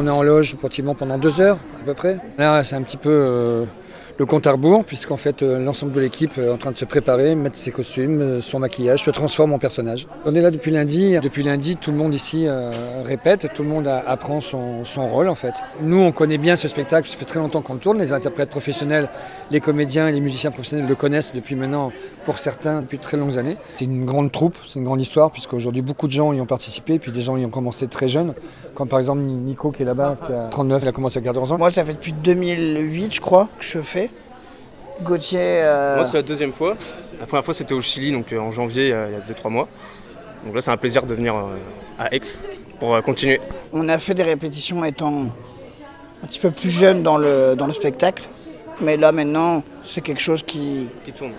On est en loge pratiquement pendant 2 heures à peu près. Là, c'est un petit peu le compte à rebours, puisqu'en fait l'ensemble de l'équipe est en train de se préparer, mettre ses costumes, son maquillage, se transforme en personnage. On est là depuis lundi. Depuis lundi, tout le monde ici répète, tout le monde apprend son rôle en fait. Nous, on connaît bien ce spectacle, ça fait très longtemps qu'on le tourne. Les interprètes professionnels, les comédiens et les musiciens professionnels le connaissent depuis maintenant, pour certains, depuis de très longues années. C'est une grande troupe, c'est une grande histoire, puisqu'aujourd'hui beaucoup de gens y ont participé, puis des gens y ont commencé très jeunes. Comme par exemple Nico qui est là-bas, qui a 39, il a commencé à 14 ans. Moi, ça fait depuis 2008, je crois, que je fais. Gauthier... Moi, c'est la deuxième fois. La première fois, c'était au Chili, donc en janvier, il y a 2-3 mois. Donc là, c'est un plaisir de venir à Aix pour continuer. On a fait des répétitions étant un petit peu plus jeune dans le spectacle. Mais là, maintenant, c'est quelque chose qui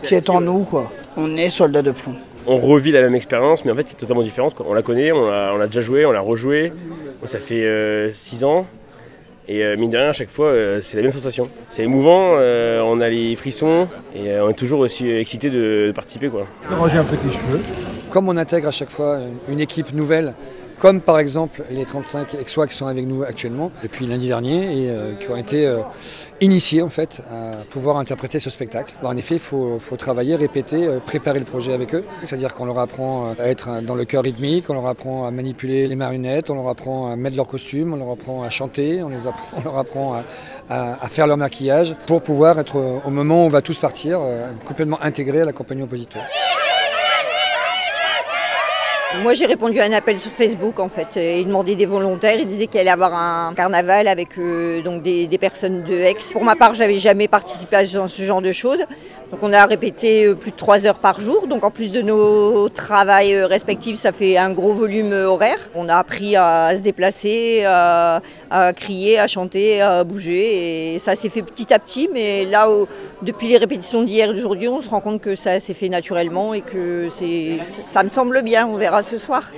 est en nous, quoi. On est soldats de plomb. On revit la même expérience, mais en fait, qui est totalement différente, quoi. On la connaît, on l'a déjà joué, on l'a rejoué. Ça fait 6 ans. Et mine de rien, à chaque fois, c'est la même sensation. C'est émouvant, on a les frissons et on est toujours aussi excité de participer, quoi. Ranger un peu les cheveux. Comme on intègre à chaque fois une équipe nouvelle, comme par exemple les 35 Aixois qui sont avec nous actuellement depuis lundi dernier et qui ont été initiés en fait à pouvoir interpréter ce spectacle. Alors, en effet, il faut travailler, répéter, préparer le projet avec eux. C'est-à-dire qu'on leur apprend à être dans le chœur rythmique, on leur apprend à manipuler les marionnettes, on leur apprend à mettre leurs costumes, on leur apprend à chanter, on leur apprend à faire leur maquillage pour pouvoir être au moment où on va tous partir complètement intégrés à la compagnie Oppositor. Moi j'ai répondu à un appel sur Facebook en fait, il demandait des volontaires, il disait qu'il allait avoir un carnaval avec donc des personnes de Aix. Pour ma part j'avais jamais participé à ce genre de choses, donc on a répété plus de 3 heures par jour, donc en plus de nos travails respectifs ça fait un gros volume horaire. On a appris à se déplacer, à crier, à chanter, à bouger et ça s'est fait petit à petit, mais là depuis les répétitions d'hier et d'aujourd'hui on se rend compte que ça s'est fait naturellement et que ça me semble bien, on verra ce soir.